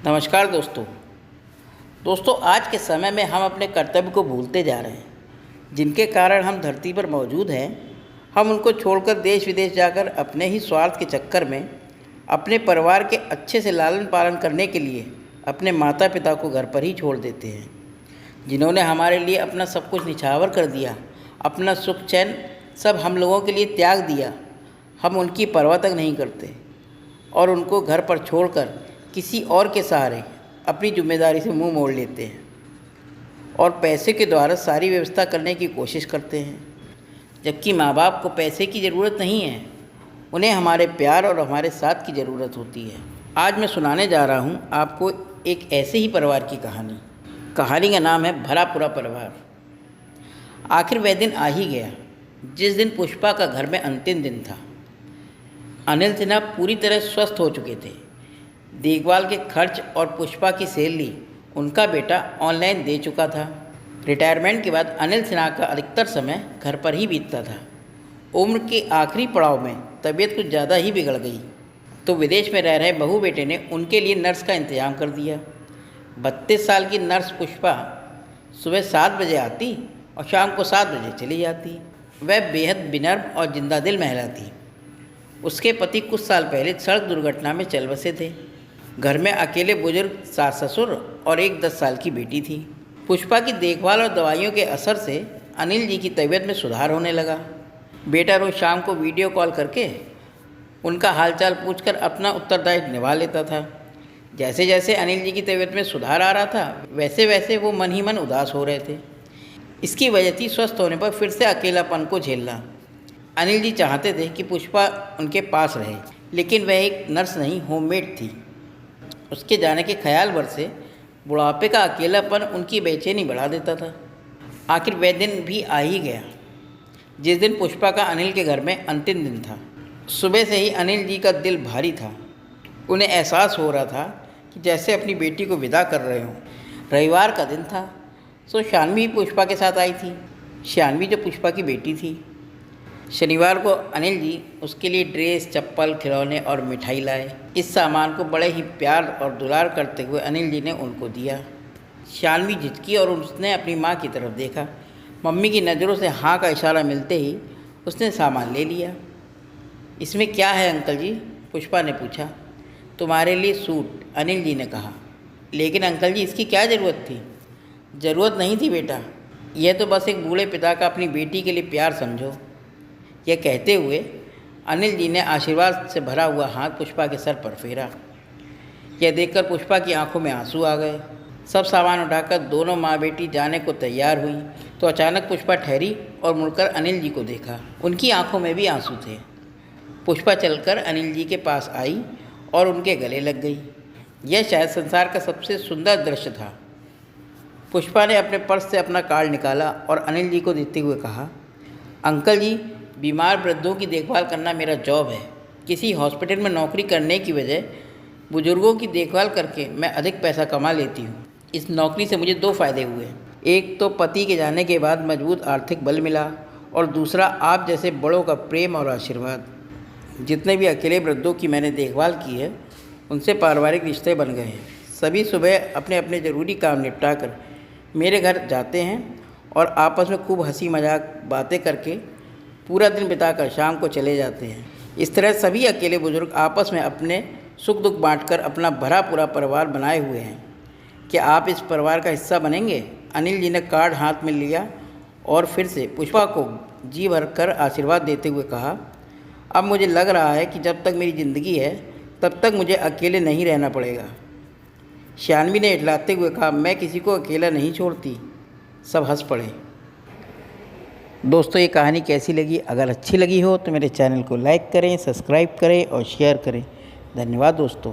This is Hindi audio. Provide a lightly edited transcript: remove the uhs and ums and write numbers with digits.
नमस्कार दोस्तों आज के समय में हम अपने कर्तव्य को भूलते जा रहे हैं। जिनके कारण हम धरती पर मौजूद हैं, हम उनको छोड़कर देश विदेश जाकर अपने ही स्वार्थ के चक्कर में अपने परिवार के अच्छे से लालन पालन करने के लिए अपने माता पिता को घर पर ही छोड़ देते हैं। जिन्होंने हमारे लिए अपना सब कुछ निछावर कर दिया, अपना सुख चैन सब हम लोगों के लिए त्याग दिया, हम उनकी परवाह तक नहीं करते और उनको घर पर छोड़कर किसी और के सहारे अपनी जिम्मेदारी से मुंह मोड़ लेते हैं और पैसे के द्वारा सारी व्यवस्था करने की कोशिश करते हैं। जबकि माँ बाप को पैसे की ज़रूरत नहीं है, उन्हें हमारे प्यार और हमारे साथ की ज़रूरत होती है। आज मैं सुनाने जा रहा हूँ आपको एक ऐसे ही परिवार की कहानी का नाम है भरा पूरा परिवार। आखिर वह दिन आ ही गया जिस दिन पुष्पा का घर में अंतिम दिन था। अनिल सिन्हा पूरी तरह स्वस्थ हो चुके थे। देखभाल के खर्च और पुष्पा की सैलरी उनका बेटा ऑनलाइन दे चुका था। रिटायरमेंट के बाद अनिल सिन्हा का अधिकतर समय घर पर ही बीतता था। उम्र के आखिरी पड़ाव में तबीयत कुछ ज़्यादा ही बिगड़ गई तो विदेश में रह रहे बहू बेटे ने उनके लिए नर्स का इंतजाम कर दिया। 32 साल की नर्स पुष्पा सुबह 7 बजे आती और शाम को 7 बजे चली जाती। वह बेहद विनम्र और जिंदा दिल महिला थी। उसके पति कुछ साल पहले सड़क दुर्घटना में चल बसे थे। घर में अकेले बुजुर्ग सास ससुर और एक 10 साल की बेटी थी। पुष्पा की देखभाल और दवाइयों के असर से अनिल जी की तबीयत में सुधार होने लगा। बेटा रोज शाम को वीडियो कॉल करके उनका हालचाल पूछकर अपना उत्तरदायित्व निभा लेता था। जैसे जैसे अनिल जी की तबीयत में सुधार आ रहा था, वैसे वैसे वो मन ही मन उदास हो रहे थे। इसकी वजह थी स्वस्थ होने पर फिर से अकेलापन को झेलना। अनिल जी चाहते थे कि पुष्पा उनके पास रहे, लेकिन वह एक नर्स नहीं, होममेड थी। उसके जाने के ख्याल भर से बुढ़ापे का अकेलापन उनकी बेचैनी बढ़ा देता था। आखिर वह दिन भी आ ही गया जिस दिन पुष्पा का अनिल के घर में अंतिम दिन था। सुबह से ही अनिल जी का दिल भारी था। उन्हें एहसास हो रहा था कि जैसे अपनी बेटी को विदा कर रहे हों। रविवार का दिन था, सो शानवी पुष्पा के साथ आई थी। शानवी जो पुष्पा की बेटी थी। शनिवार को अनिल जी उसके लिए ड्रेस, चप्पल, खिलौने और मिठाई लाए। इस सामान को बड़े ही प्यार और दुलार करते हुए अनिल जी ने उनको दिया। शानवी झिझकी और उसने अपनी माँ की तरफ देखा। मम्मी की नज़रों से हाँ का इशारा मिलते ही उसने सामान ले लिया। इसमें क्या है अंकल जी? पुष्पा ने पूछा। तुम्हारे लिए सूट, अनिल जी ने कहा। लेकिन अंकल जी, इसकी क्या ज़रूरत थी? ज़रूरत नहीं थी बेटा, यह तो बस एक बूढ़े पिता का अपनी बेटी के लिए प्यार समझो। यह कहते हुए अनिल जी ने आशीर्वाद से भरा हुआ हाथ पुष्पा के सर पर फेरा। यह देखकर पुष्पा की आंखों में आंसू आ गए। सब सामान उठाकर दोनों माँ बेटी जाने को तैयार हुई तो अचानक पुष्पा ठहरी और मुड़कर अनिल जी को देखा। उनकी आंखों में भी आंसू थे। पुष्पा चलकर अनिल जी के पास आई और उनके गले लग गई। यह शायद संसार का सबसे सुंदर दृश्य था। पुष्पा ने अपने पर्स से अपना कार्ड निकाला और अनिल जी को देते हुए कहा, अंकल जी, बीमार वृद्धों की देखभाल करना मेरा जॉब है। किसी हॉस्पिटल में नौकरी करने की वजह बुजुर्गों की देखभाल करके मैं अधिक पैसा कमा लेती हूँ। इस नौकरी से मुझे 2 फ़ायदे हुए। एक तो पति के जाने के बाद मजबूत आर्थिक बल मिला और दूसरा आप जैसे बड़ों का प्रेम और आशीर्वाद। जितने भी अकेले वृद्धों की मैंने देखभाल की है, उनसे पारिवारिक रिश्ते बन गए हैं। सभी सुबह अपने अपने ज़रूरी काम निपटा कर मेरे घर जाते हैं और आपस में खूब हंसी मजाक बातें करके पूरा दिन बिताकर शाम को चले जाते हैं। इस तरह सभी अकेले बुजुर्ग आपस में अपने सुख दुख बांटकर अपना भरा पूरा परिवार बनाए हुए हैं। क्या आप इस परिवार का हिस्सा बनेंगे? अनिल जी ने कार्ड हाथ में लिया और फिर से पुष्पा को जी भर कर आशीर्वाद देते हुए कहा, अब मुझे लग रहा है कि जब तक मेरी ज़िंदगी है तब तक मुझे अकेले नहीं रहना पड़ेगा। शानवी ने इटलाते हुए कहा, मैं किसी को अकेला नहीं छोड़ती। सब हंस पड़े। दोस्तों, ये कहानी कैसी लगी? अगर अच्छी लगी हो तो मेरे चैनल को लाइक करें, सब्सक्राइब करें और शेयर करें। धन्यवाद दोस्तों।